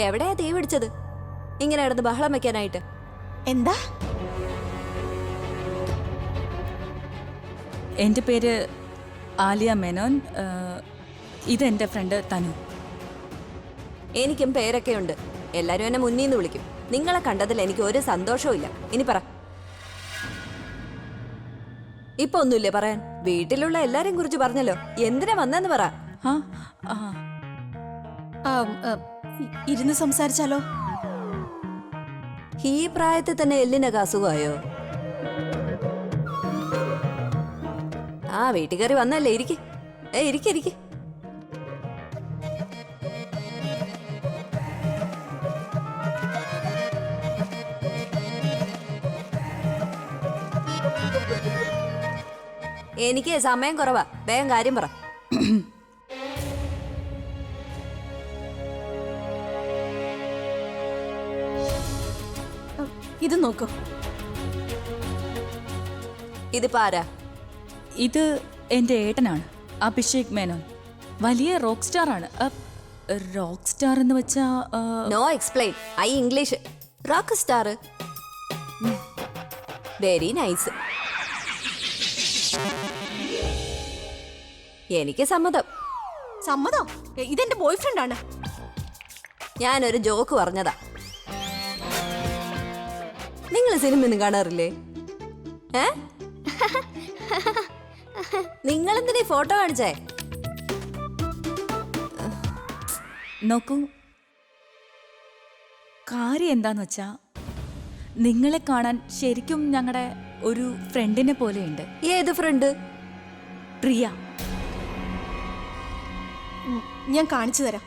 എവിടെയാ തീ പിടിച്ചത്? ഇങ്ങനെ കിടന്ന് ബഹളം വെക്കാനായിട്ട്. എന്താ? എൻ്റെ പേര് ആലിയ മേനോൻ. ഇതെൻ്റെ ഫ്രണ്ട് തനു. എനിക്കും പേരൊക്കെ ഉണ്ട്. എല്ലാരും എന്നെ മുന്നീന്ന് വിളിക്കും. നിങ്ങളെ കണ്ടതിൽ എനിക്ക് ഒരു സന്തോഷവും ഇല്ല. ഇനി പറ, ഇപ്പൊ ഒന്നുമില്ലേ പറയാൻ? വീട്ടിലുള്ള എല്ലാരെയും കുറിച്ച് പറഞ്ഞല്ലോ, എന്തിനാ വന്നെന്ന് പറ. ഇരുന്ന് സംസാരിച്ചാലോ? ഈ പ്രായത്തിൽ തന്നെ എല്ലിനൊക്കെ അസുഖമായോ? ആ, വീട്ടിൽ കയറി വന്നല്ലേ, ഇരിക്ക്. ഇരിക്ക്. എനിക്ക് സമയം കുറവാ, വേഗം കാര്യം പറ. ഇത് നോക്കൂ. ഇതിപ്പോ ആരാ? ഇത് എൻ്റെ ഏട്ടനാണ്, അഭിഷേക് മേനോൻ. വലിയ റോക്ക് സ്റ്റാർ ആണ്. റോക്ക് സ്റ്റാർ എന്ന് വെച്ചാ no explain. I English. Rock star. Very nice. എനിക്ക് സമ്മതം. സമ്മതം? ഇതെന്റെ ബോയ് ഫ്രണ്ട് ആണ്. ഞാനൊരു ജോക്ക് പറഞ്ഞതാ. നിങ്ങൾ സിനിമയൊന്നും കാണാറില്ലേ? നിങ്ങളെന്തിനാ ഫോട്ടോ കാണിച്ചേ? നോക്കൂ, കാര്യം എന്താന്ന് വെച്ചാ നിങ്ങളെ കാണാൻ ശരിക്കും ഞങ്ങളുടെ ഒരു ഫ്രണ്ടിനെ പോലെയുണ്ട്. ഏത് ഫ്രണ്ട്? പ്രിയ. ഞാൻ കാണിച്ചു തരാം.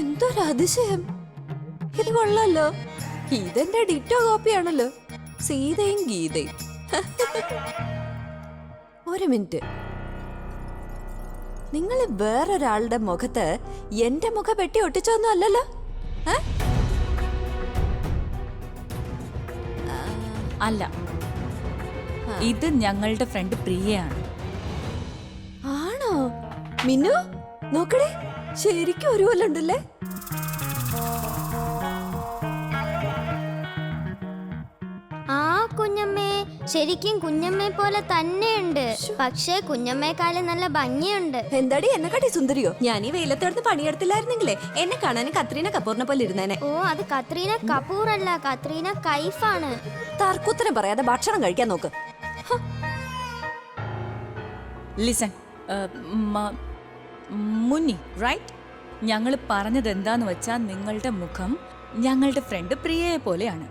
എന്തൊരു അതിശയം! ഇത് കൊള്ളാലോ. ഇതെന്റെ ഡിറ്റോ കോപ്പിയാണല്ലോ, സീതയും ഗീതയും. ഒരു മിനിറ്റ്, നിങ്ങൾ വേറൊരാളുടെ മുഖത്ത് എന്റെ മുഖം വെട്ടി ഒട്ടിച്ചൊന്നും അല്ലല്ലോ? അല്ല, ഇത് ഞങ്ങളുടെ ഫ്രണ്ട് പ്രിയയാണ്. ആണോ? മിന്നു നോക്കണേ, ശരിക്കും ഒരു കൊല്ലുണ്ടല്ലേ? ആ കുഞ്ഞമ്മേ, ശരിക്കും കുഞ്ഞമ്മയെ പോലെ തന്നെയുണ്ട്. പക്ഷേ കുഞ്ഞമ്മയെക്കാളും നല്ല ഭംഗിയുണ്ട്. എന്താടി എന്നെക്കാട്ടി സുന്ദരിയോ? ഞാൻ ഈ വെയിലത്തോടത്ത് പണിയെടുത്തില്ലായിരുന്നെങ്കിലേ എന്നെ കാണാൻ കത്രീന കപൂറിനെ പോലെ ഇരുന്നേനെ. ഓ, അത് കത്രീന കപൂർ അല്ല, കത്രീന കൈഫാണ്. തർക്കുത്തരം പറയാതെ ഭക്ഷണം കഴിക്കാൻ നോക്ക്. Listen Munni, right? ഞങ്ങൾ പറഞ്ഞത് എന്താന്ന് വെച്ചാൽ നിങ്ങളുടെ മുഖം ഞങ്ങളുടെ ഫ്രണ്ട് പ്രിയയെ പോലെയാണ്.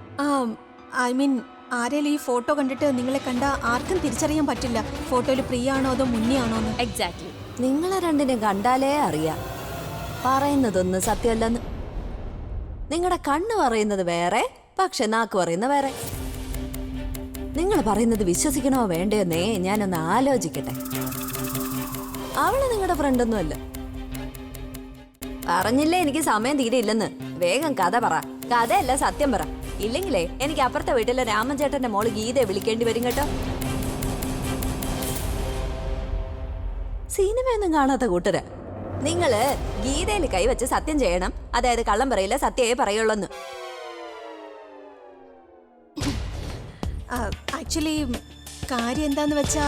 ഐ മീൻ, ആരെങ്കിലും ഈ ഫോട്ടോ കണ്ടിട്ട് നിങ്ങളെ കണ്ട ആർക്കും തിരിച്ചറിയാൻ പറ്റില്ല ഫോട്ടോയിൽ പ്രിയ ആണോ അതോ മുന്നിയാണോ എന്ന്. എക്സാക്ട്ലി. നിങ്ങളെ രണ്ടിനും കണ്ടാലേ അറിയാം പറയുന്നതൊന്നും സത്യമല്ലെന്ന്. നിങ്ങളുടെ കണ്ണ് പറയുന്നത് വേറെ, പക്ഷെ നാക്ക് പറയുന്നത് വേറെ. നിങ്ങൾ പറയുന്നത് വിശ്വസിക്കണോ വേണ്ടയോന്നേ ഞാനൊന്ന് ആലോചിക്കട്ടെ. അവള് നിങ്ങളുടെ ഫ്രണ്ടൊന്നും അല്ല. പറഞ്ഞില്ലേ എനിക്ക് സമയം തീരെ ഇല്ലെന്ന്. വേഗം കഥ പറ. കഥയല്ല, സത്യം പറ. ഇല്ലെങ്കിലേ എനിക്ക് അപ്പുറത്തെ വീട്ടിലെ രാമൻചേട്ടന്റെ മോള് ഗീതയെ വിളിക്കേണ്ടി വരും കേട്ടോ. സിനിമയൊന്നും കാണാത്ത കൂട്ടര്. നിങ്ങള് ഗീതയിൽ കൈവച്ച് സത്യം ചെയ്യണം. അതായത് കള്ളം പറയില്ല, സത്യമേ പറയുള്ളൂന്ന്. ആക്ച്വലി കാര്യം എന്താന്ന് വെച്ചാ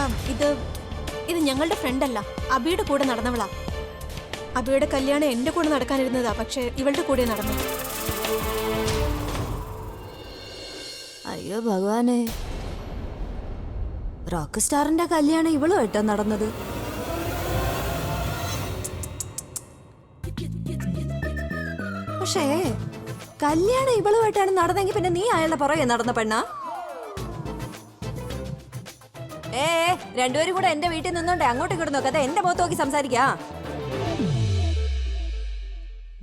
ഇത് ഞങ്ങളുടെ ഫ്രണ്ടല്ല, അബിയുടെ കൂടെ നടന്നവളാ. അബിയുടെ കല്യാണം എന്റെ കൂടെ നടക്കാനിരുന്നതാ, പക്ഷെ ഇവളുടെ കൂടെ നടന്നു. അയ്യോ ഭഗവാനെ, റോക്ക് സ്റ്റാറിന്റെ കല്യാണം ഇവളുമായിട്ടാ നടന്നത്. പക്ഷേ കല്യാണം ഇവളുമായിട്ടാണ് നടന്നെങ്കിൽ പിന്നെ നീ അയാളുടെ പുറകെ നടന്ന പെണ്ണാ? രണ്ടുപേരും കൂടെ എന്റെ വീട്ടിൽ നിന്നോണ്ടേ അങ്ങോട്ടും ഇങ്ങോട്ടും നോക്കാതെ എന്റെ മുഖത്ത് നോക്കി സംസാരിക്കാ.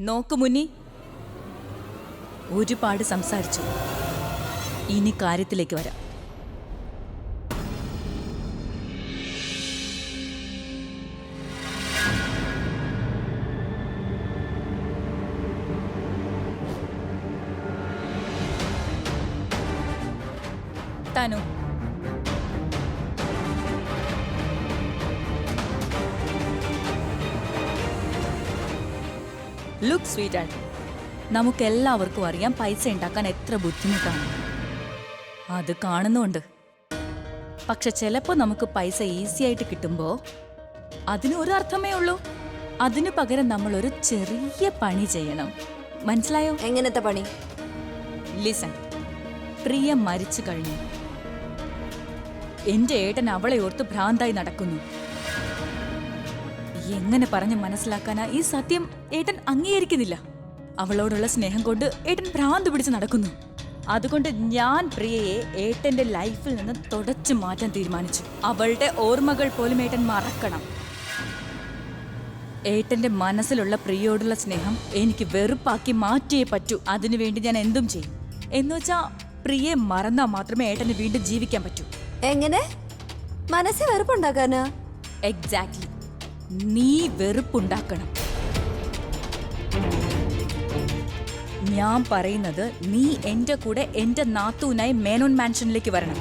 നോക്ക് മുന്നി, ഒരുപാട് സംസാരിച്ചു. ഇനി കാര്യത്തിലേക്ക് വരാം. തനു, ലുക്ക് സ്വീറ്റ് ആണ്. നമുക്കെല്ലാവർക്കും അറിയാം പൈസ ഉണ്ടാക്കാൻ എത്ര ബുദ്ധിമുട്ടാണ്. അത് കാണുന്നുണ്ട്. പക്ഷെ ചിലപ്പോൾ നമുക്ക് പൈസ ഈസി ആയിട്ട് കിട്ടുമ്പോൾ അതിന് ഒരു അർത്ഥമേ ഉള്ളൂ. അതിനു പകരം നമ്മൾ ഒരു ചെറിയ പണി ചെയ്യണം. മനസ്സിലായോ? എങ്ങനത്തെ പണി? ലിസൺ, പ്രിയ മരിച്ചു കഴിഞ്ഞു. എന്റെ ഏട്ടൻ അവളെ ഓർത്ത് ഭ്രാന്തായി നടക്കുന്നു. എങ്ങനെ പറഞ്ഞ് മനസ്സിലാക്കാനാ? ഈ സത്യം ഏട്ടൻ അംഗീകരിക്കുന്നില്ല. അവളോടുള്ള സ്നേഹം കൊണ്ട് ഏട്ടൻ ഭ്രാന്ത് പിടിച്ച് നടക്കുന്നു. അതുകൊണ്ട് ഞാൻ പ്രിയയെ ഏട്ടന്റെ ലൈഫിൽ നിന്ന് തുടച്ചു മാറ്റാൻ തീരുമാനിച്ചു. അവളുടെ ഓർമ്മകൾ പോലും ഏട്ടൻ മറക്കണം. ഏട്ടന്റെ മനസ്സിലുള്ള പ്രിയയോടുള്ള സ്നേഹം എനിക്ക് വെറുപ്പാക്കി മാറ്റിയേ പറ്റൂ. അതിനുവേണ്ടി ഞാൻ എന്തും ചെയ്യും. എന്നുവെച്ചാ പ്രിയെ മറന്നാൽ മാത്രമേ ഏട്ടന് വീണ്ടും ജീവിക്കാൻ പറ്റൂ. എങ്ങനെ? മനസ്സിൽ വെറുപ്പുണ്ടാക്കാനാ? എക്സാക്ട്ലി. നീ വെറുപ്പുണ്ടാക്കണം. ഞാൻ പറയുന്നത് നീ എന്റെ കൂടെ എന്റെ നാത്തൂനായി മേനോൻ മാൻഷനിലേക്ക് വരണം.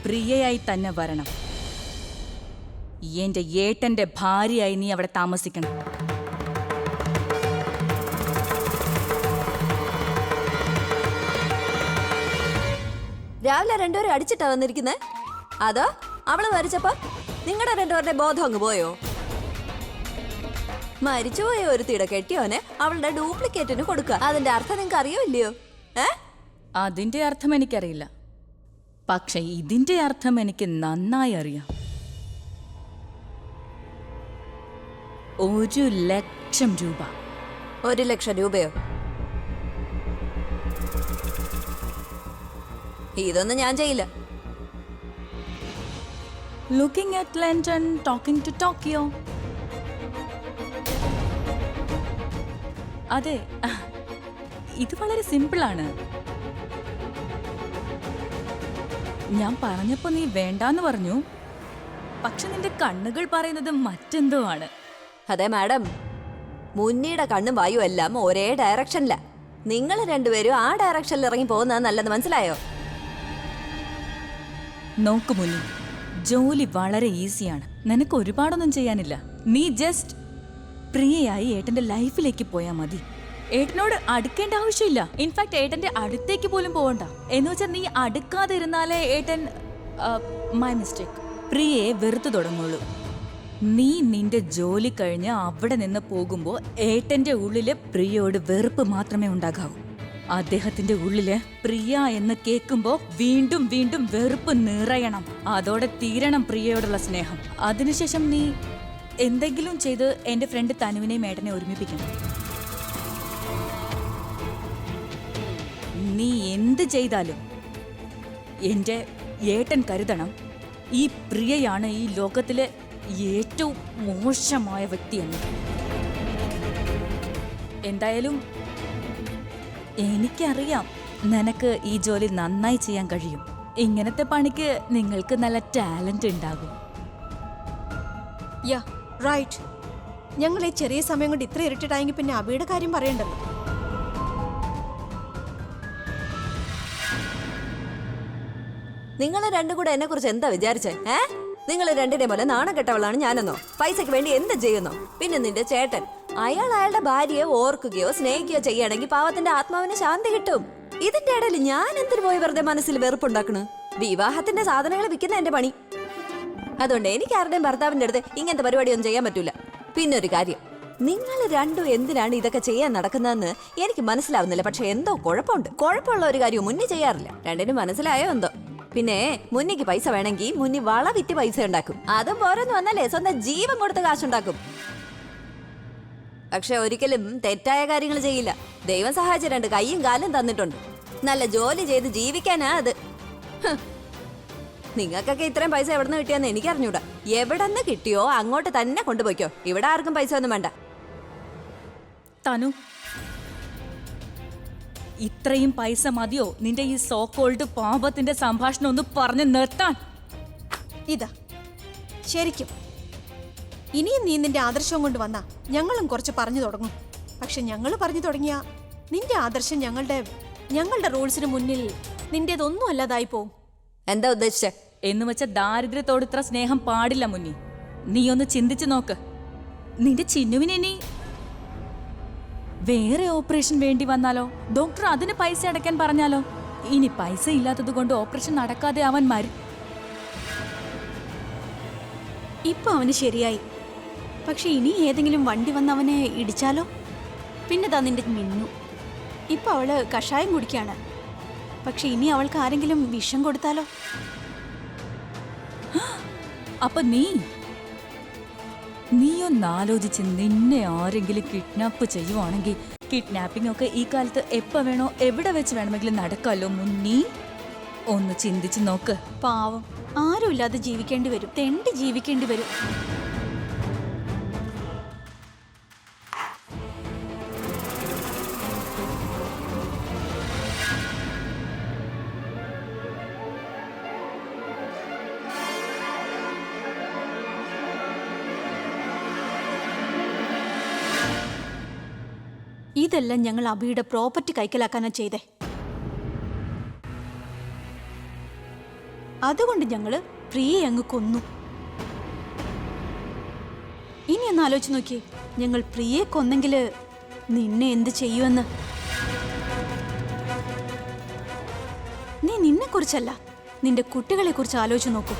പ്രിയയായി തന്നെ വരണം. എന്റെ ഏട്ടന്റെ ഭാര്യയായി നീ അവിടെ താമസിക്കണം. രാവിലെ രണ്ടുപേരും അടിച്ചിട്ടാ വന്നിരിക്കുന്നേ? അതോ അവള് മരിച്ചപ്പോ നിങ്ങളുടെ രണ്ടുപേരുടെ ബോധം അങ്ങ് പോയോ? മരിച്ചുപോയ ഒരുത്തിയുടെ കെട്ടിയോനെ അവളുടെ ഡ്യൂപ്ലിക്കേറ്റിന് കൊടുക്കുക. അതിന്റെ അർത്ഥം നിങ്ങൾക്ക് അറിയോ ഇല്ലയോ? അതിന്റെ അർത്ഥം എനിക്കറിയില്ല. പക്ഷെ ഇതിന്റെ അർത്ഥം എനിക്ക് നന്നായി അറിയാം. 1,00,000 രൂപ. 1,00,000 രൂപയോ? ഇതൊന്നും ഞാൻ ചെയ്യില്ല. Looking at London, talking to Tokyo. അതെ, ഇത് വളരെ സിമ്പിളാണ്. ഞാൻ പറഞ്ഞപ്പോ നീ വേണ്ടാന്ന് പറഞ്ഞു. പക്ഷെ നിന്റെ കണ്ണുകൾ പറയുന്നത് മറ്റെന്തോ ആണ്. അതെ മാഡം, മുന്നിയുടെ കണ്ണും വായു എല്ലാം ഒരേ ഡയറക്ഷനില. നിങ്ങൾ രണ്ടുപേരും ആ ഡയറക്ഷനിൽ ഇറങ്ങി പോകുന്നത് നല്ലത്. മനസ്സിലായോ? നോക്ക് മുന്നി, ജോലി വളരെ ഈസിയാണ്. നിനക്ക് ഒരുപാടൊന്നും ചെയ്യാനില്ല. നീ ജസ്റ്റ് പ്രിയയായി ഏട്ടന്റെ ലൈഫിലേക്ക് പോയാൽ മതി. ഏട്ടനോട് അടുക്കേണ്ട ആവശ്യമില്ല. ഇൻഫാക്ട് ഏട്ടന്റെ അടുത്തേക്ക് പോലും പോകണ്ട. എന്ന് വെച്ചാൽ നീ അടുക്കാതെ ഇരുന്നാലേ ഏട്ടൻ മൈ മിസ്റ്റേക്ക് പ്രിയയെ വെറുത്തു തുടങ്ങുള്ളൂ. നീ നിന്റെ ജോലി കഴിഞ്ഞ് അവിടെ നിന്ന് പോകുമ്പോൾ ഏട്ടന്റെ ഉള്ളില് പ്രിയയോട് വെറുപ്പ് മാത്രമേ ഉണ്ടാകാവൂ. അദ്ദേഹത്തിന്റെ ഉള്ളില് പ്രിയ എന്ന് കേൾക്കുമ്പോ വീണ്ടും വീണ്ടും വെറുപ്പ് നിറയണം. അതോടെ തീരണം പ്രിയയോടുള്ള സ്നേഹം. അതിനുശേഷം നീ എന്തെങ്കിലും ചെയ്ത് എന്റെ ഫ്രണ്ട് തനുവിനെയും ഏട്ടനെ ഒരുമിപ്പിക്കണം. നീ എന്ത് ചെയ്താലും എന്റെ ഏട്ടൻ കരുതണം, ഈ പ്രിയയാണ് ഈ ലോകത്തിലെ ഏറ്റവും മോശമായ വ്യക്തിയെന്ന്. എന്തായാലും എനിക്കറിയാം നിനക്ക് ഈ ജോലി നന്നായി ചെയ്യാൻ കഴിയും. ഇങ്ങനത്തെ പണിക്ക് നിങ്ങൾക്ക് നല്ല ടാലന്റ് ഉണ്ടാകും. Yeah right. ഞങ്ങൾ ഈ ചെറിയ സമയം കൊണ്ട് ഇത്ര ഇരട്ടിട്ടായെങ്കിൽ പിന്നെ അബിയുടെ കാര്യം പറയണ്ടല്ലോ. നിങ്ങൾ രണ്ടും കൂടെ എന്നെ കുറിച്ച് എന്താ വിചാരിച്ചേ? നിങ്ങൾ രണ്ടിനെ പോലെ നാണം കെട്ടവളാണ് ഞാനെന്നോ? പൈസക്ക് വേണ്ടി എന്ത് ചെയ്യുന്നോ? പിന്നെ നിന്റെ ചേട്ടൻ അയാളുടെ ഭാര്യയെ ഓർക്കുകയോ സ്നേഹിക്കുകയോ ചെയ്യുകയാണെങ്കിൽ പാവത്തിന്റെ ആത്മാവിന് ശാന്തി കിട്ടും. ഇതിന്റെ ഇടയിൽ ഞാൻ എന്തിനു പോയി വെറുതെ മനസ്സിൽ വെറുപ്പുണ്ടാക്കണു? വിവാഹത്തിന്റെ സാധനങ്ങൾ വിൽക്കുന്ന എന്റെ പണി. അതുകൊണ്ട് എനിക്ക് ആരുടെയും ഭർത്താവിന്റെ അടുത്ത് ഇങ്ങനത്തെ പരിപാടിയൊന്നും ചെയ്യാൻ പറ്റൂല. പിന്നെ ഒരു കാര്യം, നിങ്ങൾ രണ്ടും എന്തിനാണ് ഇതൊക്കെ ചെയ്യാൻ നടക്കുന്നതെന്ന് എനിക്ക് മനസ്സിലാവുന്നില്ല. പക്ഷെ എന്തോ കുഴപ്പമുണ്ട്. കുഴപ്പമുള്ള ഒരു കാര്യവും മുന്നേ ചെയ്യാറില്ല. രണ്ടിനും മനസ്സിലായോ എന്തോ? പിന്നെ മുന്നിക്ക് പൈസ വേണമെങ്കിൽ മുന്നി വള വിറ്റ് പൈസ ഉണ്ടാക്കും. അതും പോരെന്ന് വന്നാലേ സ്വന്തം ജീവൻ കൊടുത്ത് കാശുണ്ടാക്കും. പക്ഷെ ഒരിക്കലും തെറ്റായ കാര്യങ്ങൾ ചെയ്യില്ല. ദൈവം സഹായിച്ച 2 കൈയും കാലും തന്നിട്ടുണ്ട്. നല്ല ജോലി ചെയ്ത് ജീവിക്കാനാ അത്. നിങ്ങൾക്കൊക്കെ ഇത്രയും പൈസ എവിടെ നിന്ന് കിട്ടിയാന്ന് എനിക്കറിഞ്ഞൂടാ. എവിടെ നിന്ന് കിട്ടിയോ അങ്ങോട്ട് തന്നെ കൊണ്ടുപോയിക്കോ. ഇവിടെ ആർക്കും പൈസ ഒന്നും വേണ്ട. തനു, ഇത്രയും പൈസ മതിയോ നിന്റെ ഈ സോ കോൾഡ് പാപത്തിന്റെ സംഭാഷണം ഒന്ന് പറഞ്ഞു നിർത്താൻ? ഇതാ ശരിക്കും ഇനിയും നീ നിന്റെ ആദർശം കൊണ്ട് വന്നാ ഞങ്ങളും കുറച്ച് പറഞ്ഞു തുടങ്ങും. പക്ഷെ ഞങ്ങൾ പറഞ്ഞു തുടങ്ങിയ നിന്റെ ആദർശം ഞങ്ങളുടെ റൂൾസിന് മുന്നിൽ നിന്റേതൊന്നും അല്ലാതായി പോവും. എന്താ ഉദ്ദേശിച്ചേ? എന്ന് വെച്ച ദാരിദ്ര്യത്തോട് ഇത്ര സ്നേഹം പാടില്ല മുന്നി. നീ ഒന്ന് ചിന്തിച്ചു നോക്ക്. നിന്റെ ചിന്നുവിന് ഇനി വേറെ ഓപ്പറേഷൻ വേണ്ടി വന്നാലോ? ഡോക്ടർ അതിന് പൈസ അടയ്ക്കാൻ പറഞ്ഞാലോ? ഇനി പൈസ ഇല്ലാത്തത് കൊണ്ട് ഓപ്പറേഷൻ നടക്കാതെ അവൻ ഇപ്പൊ അവന് ശരിയായി. പക്ഷെ ഇനി ഏതെങ്കിലും വണ്ടി വന്ന് അവനെ ഇടിച്ചാലോ? പിന്നെ നിന്റെ മിന്നു ഇപ്പൊ അവള് കഷായം കുടിക്കാണ്. പക്ഷെ ഇനി അവൾക്ക് ആരെങ്കിലും വിഷം കൊടുത്താലോ? അപ്പൊ നീയൊന്ന് ആലോചിച്ച് നിന്നെ ആരെങ്കിലും കിഡ്നാപ്പ് ചെയ്യുവാണെങ്കിൽ കിഡ്നാപ്പിംഗ് ഒക്കെ ഈ കാലത്ത് എപ്പോ വേണോ എവിടെ വെച്ച് വേണമെങ്കിലും നടക്കാമല്ലോ മുന്നീ. ഒന്ന് ചിന്തിച്ചു നോക്ക്. പാവം ആരുമില്ലാതെ ജീവിക്കേണ്ടി വരും, തെണ്ടി ജീവിക്കേണ്ടി വരും. ഇതെല്ലാം ഞങ്ങൾ അബിയുടെ പ്രോപ്പർട്ടി കൈക്കലാക്കാനാ ചെയ്തേ. അതുകൊണ്ട് ഞങ്ങള് പ്രിയെ അങ്ങ് കൊന്നു. ഇനി ഒന്ന് ആലോചിച്ച് നോക്കിയേ, ഞങ്ങൾ പ്രിയെ കൊന്നെങ്കില് നിന്നെ എന്ത് ചെയ്യുമെന്ന്. നീ നിന്നെ കുറിച്ചല്ല, നിന്റെ കുട്ടികളെ കുറിച്ച് ആലോചിച്ച് നോക്കൂ.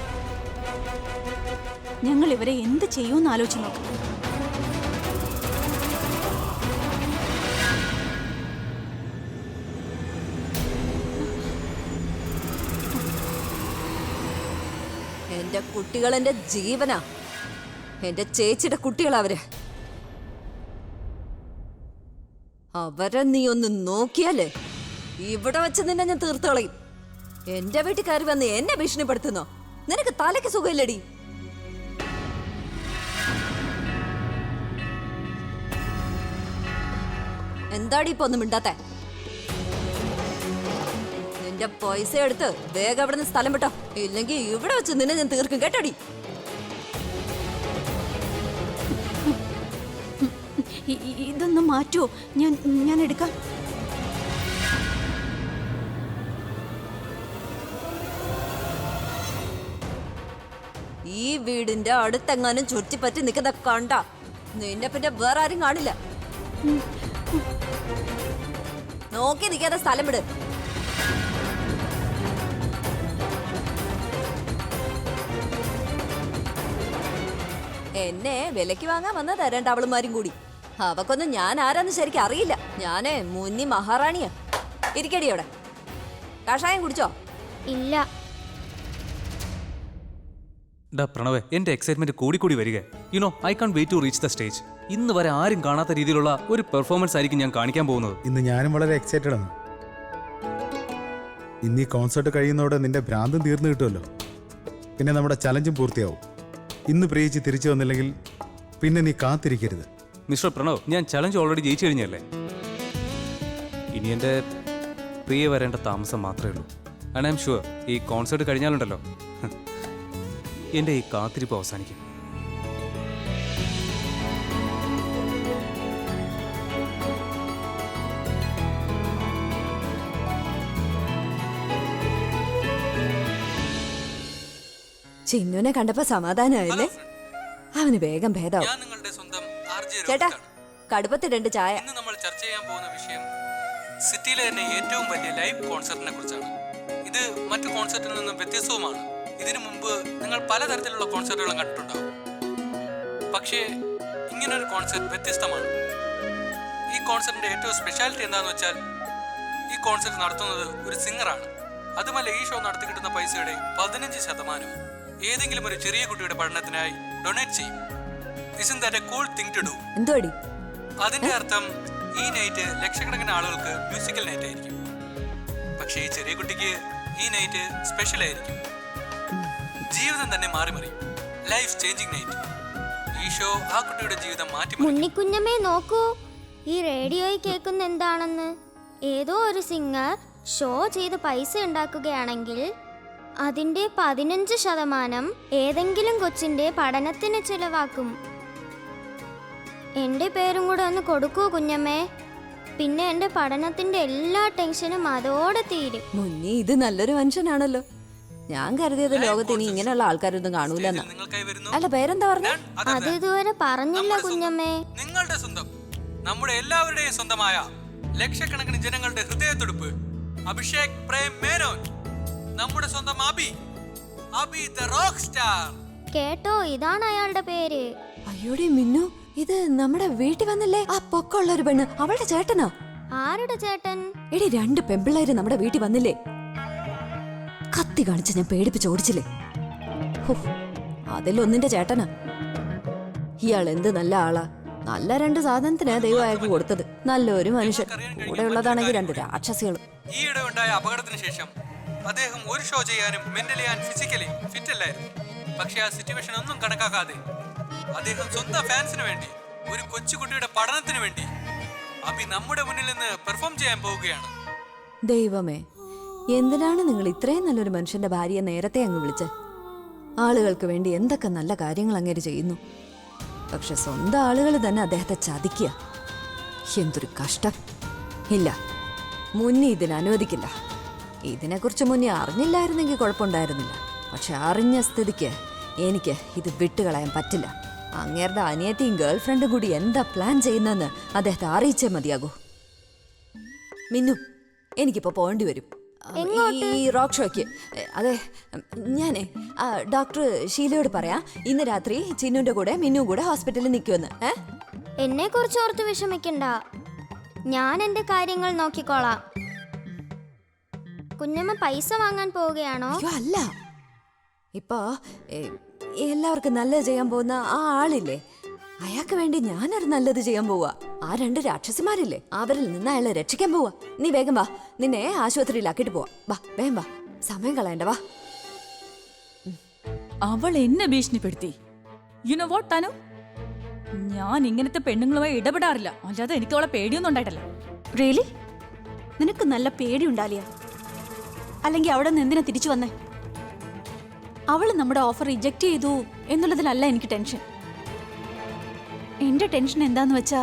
ഞങ്ങൾ ഇവരെ എന്ത് ചെയ്യുമെന്ന് ആലോചിച്ച് നോക്കൂ. എന്റെ കുട്ടികൾ എന്റെ ജീവനാ. എന്റെ ചേച്ചിയുടെ കുട്ടികളാ അവരെ നീ ഒന്ന് നോക്കിയാലേ ഇവിടെ വെച്ച് നിന്നെ ഞാൻ തീർത്തു കളയും. എന്റെ വീട്ടിൽ കയറി വന്ന് എന്നെ ഭീഷണിപ്പെടുത്തുന്നോ? നിനക്ക് തലയ്ക്ക് സുഖമില്ലടി. എന്താടി ഇപ്പൊ ഒന്നും മിണ്ടാത്തെ? നിന്റെ പൈസ എടുത്ത് വേഗം അവിടെ നിന്ന് സ്ഥലം വിട്ടോ, ഇല്ലെങ്കിൽ ഇവിടെ വെച്ച് നിന്നെ ഞാൻ തീർക്കും കേട്ടോടി. ഇതൊന്ന് മാറ്റുമോ? ഞാൻ എടുക്കാം. ഈ വീടിന്റെ അടുത്തെങ്ങാനും ചുറ്റിപ്പറ്റി നിൽക്കുന്ന കണ്ട നിന്നെ പിന്നെ വേറെ ആരും കാണില്ല. നോക്കി നിൽക്കാതെ സ്ഥലം വിട്. എന്നെ വിലക്ക് വാങ്ങാൻ വന്നതാ 2 അവളുമാരും കൂടി. അവക്കൊന്നും ഞാൻ ആരാന്ന് ശരിക്കും അറിയില്ല. ഞാനേ മുന്നി മഹാറാണിയാ. ഇരിക്കടി അവിടെ. കഷായം കുടിച്ചോ? ഇല്ല. പ്രണവേ, എന്റെ എക്സൈറ്റ്മെന്റ് കൂടി വരിക. You know I can wait to reach the stage. ഇന്ന് വരെ ആരും കാണാത്ത രീതിയിലുള്ള ഒരു പെർഫോമൻസ് ആയിരിക്കും ഞാൻ കാണിക്കാൻ പോകുന്നത്. ഇന്ന് ഞാനും വളരെ എക്സൈറ്റഡ് ആണ്. ഇന്ന് ഈ കോൺസേർട്ട് കഴിയുന്നതോടെ നിന്റെ ഭ്രാന്തും തീർന്നു കിട്ടുമല്ലോ. പിന്നെ നമ്മുടെ ചലഞ്ചും പൂർത്തിയാവും. ഇന്ന് പ്രിയിച്ച് തിരിച്ചു വന്നില്ലെങ്കിൽ പിന്നെ നീ കാത്തിരിക്കരുത്. മിസ്റ്റർ പ്രണവ്, ഞാൻ ചലഞ്ച് ഓൾറെഡി ജയിച്ചു കഴിഞ്ഞല്ലേ. ഇനി എൻ്റെ പ്രിയ വരേണ്ട താമസം മാത്രമേ ഉള്ളൂ. ആൻഡ് ഐ എം ഷുവർ ഈ കോൺസേർട്ട് കഴിഞ്ഞാലുണ്ടല്ലോ എൻ്റെ ഈ കാത്തിരിപ്പ് അവസാനിക്കും. ചിന്നുനെ കണ്ടപ്പോ സമാധാനമായില്ലേ? അവന് വേഗം ഭേദാവും. ചേട്ടാ, കടുപ്പത്തിൽ 2 ചായ. ഇന്ന് നമ്മൾ ചർച്ച ചെയ്യാൻ പോകുന്ന വിഷയം സിറ്റിയിലെ തന്നെ ഏറ്റവും വലിയ ലൈവ് കോൺസെർട്ടിനെ കുറിച്ചാണ്. ഇത് മറ്റു കോൺസെർട്ടിൽ നിന്നും വ്യത്യസ്തവുമാണ്. ഇതിനു മുമ്പ് നിങ്ങൾ പലതരത്തിലുള്ള കോൺസെർട്ടുകളും കണ്ടിട്ടുണ്ടാവും. പക്ഷേ ഇങ്ങനൊരു കോൺസെർട്ട് വ്യത്യസ്തമാണ്. ഈ കോൺസെർട്ടിന്റെ ഏറ്റവും സ്പെഷ്യാലിറ്റി എന്താണെന്ന് വെച്ചാൽ ഈ കോൺസെർട്ട് നടത്തുന്നത് ഒരു സിംഗറാണ്. അതുമല്ല, ഈ ഷോ നടത്തി കിട്ടുന്ന പൈസയുടെ 15% ഏതെങ്കിലും ഒരു ചെറിയ കുട്ടിയുടെ പഠനത്തിനായി ഡൊണേറ്റ് ചെയ്യും. Isn't that a cool thing to do? എന്തോടി അതിന്റെ അർത്ഥം ഈ നൈറ്റ് ലക്ഷക്കണക്കിന് ആളുകൾക്ക് മ്യൂസിക്കൽ നൈറ്റ് ആയിരിക്കും. പക്ഷേ ഈ ചെറിയ കുട്ടിക്ക് ഈ നൈറ്റ് സ്പെഷ്യൽ ആയിരിക്കും. ജീവിതം തന്നെ മാറി മറിയും. Life changing night. ഈ ഷോ ആ കുട്ടിയുടെ ജീവിതം മാറ്റി ഉണ്ണിക്കുഞ്ഞമ്മേ നോക്കൂ, ഈ റേഡിയോയിൽ കേൾക്കുന്ന എന്താണെന്ന്. ഏതോ ഒരു സിംഗർ ഷോ ചെയ്ത് പൈസ ഉണ്ടാക്കുകയാണെങ്കിൽ അതിന്റെ 15% ഏതെങ്കിലും കൊച്ചിന്റെ പഠനത്തിന് ചിലവാക്കും. എന്റെ പേരും കൂടെ ഒന്ന് കൊടുക്കൂ കുഞ്ഞമ്മേ. പിന്നെ എന്റെ പഠനത്തിന്റെ എല്ലാ ടെൻഷനും അതോടെ തീരും. മുന്നേ ഇത് നല്ലൊരു മനുഷ്യനാണല്ലോ. ഞാൻ കരുതിയത് ലോകത്ത് ഇനി ഇങ്ങനെയുള്ള ആൾക്കാരൊന്നും കാണൂലെന്നാ. നിങ്ങൾക്കായി വരുന്നു. അല്ല, പേരെന്താ പറഞ്ഞ? അത് ഇതുവരെ പറഞ്ഞില്ല കുഞ്ഞമ്മേ. നിങ്ങളുടെ സ്വന്തം, നമ്മുടെ എല്ലാവരുടെയും സ്വന്തമായ ലക്ഷക്കണക്കിന് ജനങ്ങളുടെ ഹൃദയത്തുടുപ്പ് അഭിഷേക് പ്രേം മേനോൻ. നമ്മുടെ സ്വന്തം അബി ദ റോക്ക് സ്റ്റാർ. കേട്ടോ, ഇതാണ് അയാളുടെ പേര്. അയ്യോടി മിന്നു, ഇത് നമ്മുടെ വീട്ടിൽ വന്നില്ലേ ആ പൊക്കമുള്ള ഒരു പെണ്ണ്, അവളുടെ ചേട്ടനാ. ആരുടെ ചേട്ടൻ? എടി, 2 പെമ്പിള്ളേര് നമ്മുടെ വീട്ടിൽ വന്നില്ലേ? കത്തി കാണിച്ച് ഞാൻ പേടിപ്പിച്ച് ഓടിച്ചില്ലേ? അതിലൊന്നിന്റെ ചേട്ടനാ. ഇയാൾ എന്ത് നല്ല ആളാ. നല്ല 2 സാധനത്തിനാ ദൈവം അയാൾക്ക് കൊടുത്തത്. നല്ലൊരു മനുഷ്യൻ. കൂടെ ഉള്ളതാണെങ്കിൽ 2 രാക്ഷസികളും. ഈയിടെ ഉണ്ടായ അപകടത്തിന് ശേഷം അദ്ദേഹം ഒരു ഷോ ചെയ്യാനും മെന്റലി ആൻഡ് ഫിസിക്കലി ഫിറ്റ് അല്ലായിരുന്നു. പക്ഷെ ആ സിറ്റുവേഷൻ ഒന്നും കണക്കാക്കാതെ അദ്ദേഹം സ്വന്തം ഫാൻസിന് വേണ്ടി, ഒരു കൊച്ചുകുട്ടിയുടെ പഠനത്തിന് വേണ്ടി അബി നമ്മുടെ മുന്നിൽ നിന്ന് പെർഫോം ചെയ്യാൻ പോവുകയാണ്. ദൈവമേ, എന്തിനാണ് നിങ്ങൾ ഇത്രയും നല്ലൊരു മനുഷ്യന്റെ ഭാര്യയെ നേരത്തെ അങ്ങ് വിളിച്ചത്? ആളുകൾക്ക് വേണ്ടി എന്തൊക്കെ നല്ല കാര്യങ്ങൾ അങ്ങേര് ചെയ്യുന്നു. പക്ഷെ സ്വന്തം ആളുകൾ തന്നെ അദ്ദേഹത്തെ ചതിക്കുക. എന്തൊരു കഷ്ടം. ഇല്ല, മുന്നേ ഇതിന് അനുവദിക്കില്ല. ഇതിനെക്കുറിച്ച് മുന്നേ അറിഞ്ഞില്ലായിരുന്നെങ്കിൽ കുഴപ്പമുണ്ടായിരുന്നില്ല. പക്ഷെ അറിഞ്ഞ സ്ഥിതിക്ക് എനിക്ക് ഇത് വിട്ടുകളയാൻ പറ്റില്ല. അങ്ങേരുടെ അനിയത്തിയും ഗേൾ ഫ്രണ്ടും കൂടി എന്താ പ്ലാൻ ചെയ്യുന്നതെന്ന് അദ്ദേഹത്തെ അറിയിച്ചേ മതിയാകൂ. മിന്നു, എനിക്കിപ്പോ പോകേണ്ടി വരും ഈ റോക്ക് ഷോയ്ക്ക്. അതെ, ഞാനേ ഡോക്ടർ ഷീലയോട് പറയാം ഇന്ന് രാത്രി ചിന്നുന്റെ കൂടെ മിന്നും കൂടെ ഹോസ്പിറ്റലിൽ നിൽക്കുമെന്ന്. എന്നെ കുറിച്ച് ഓർത്ത് വിഷമിക്കണ്ട, ഞാൻ എന്റെ കാര്യങ്ങൾ നോക്കിക്കോളാം. കുഞ്ഞമ്മ പൈസ വാങ്ങാൻ പോവുകയാണോ? അയ്യോ അല്ല, ഇപ്പോ എല്ലാവർക്കും നല്ലത് ചെയ്യാൻ പോകുന്ന ആ ആളില്ലേ, അയാൾക്ക് വേണ്ടി ഞാനൊരു നല്ലത് ചെയ്യാൻ പോവാ. ആ 2 രാക്ഷസിമാരില്ലേ, അവരിൽ നിന്ന് അയാളെ രക്ഷിക്കാൻ പോവാ. നീ വേഗം വാ, നിന്നെ ആശുപത്രിയിലാക്കിട്ട് പോവാ. വാ, വേഗം വാ, സമയം കളയണ്ട, വാ. അവൾ എന്നെ ഭീഷണിപ്പെടുത്തി. യു നോ വാട്ട് തനു, ഞാൻ ഇങ്ങനത്തെ പെണ്ണുങ്ങളുമായി ഇടപെടാറില്ല. അല്ലാതെ എനിക്ക് അവളെ പേടിയൊന്നും ഉണ്ടായിട്ടല്ല. റിയലി? നിനക്ക് നല്ല പേടിയുണ്ടാലിയ? അല്ലെങ്കിൽ അവിടെ നിന്ന് എന്തിനാ തിരിച്ചു വന്നേ? അവൾ നമ്മുടെ ഓഫർ റിജക്റ്റ് ചെയ്തു എന്നുള്ളതിലല്ല എനിക്ക് ടെൻഷൻ. എന്റെ ടെൻഷൻ എന്താന്ന് വെച്ചാ,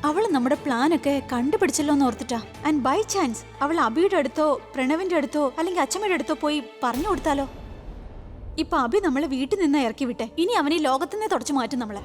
അവൾ നമ്മുടെ പ്ലാനൊക്കെ കണ്ടുപിടിച്ചല്ലോ എന്ന് ഓർത്തിട്ടാ. ആൻഡ് ബൈ ചാൻസ് അവൾ അബിയുടെ അടുത്തോ പ്രണവിന്റെ അടുത്തോ അല്ലെങ്കിൽ അച്ഛമ്മയുടെ അടുത്തോ പോയി പറഞ്ഞു കൊടുത്താലോ? ഇപ്പൊ അബി നമ്മളെ വീട്ടിൽ നിന്ന് ഇറക്കി വിട്ടെ, ഇനി അവനെ ലോകത്തുനിന്നേ തുടച്ചു മാറ്റും നമ്മളെ.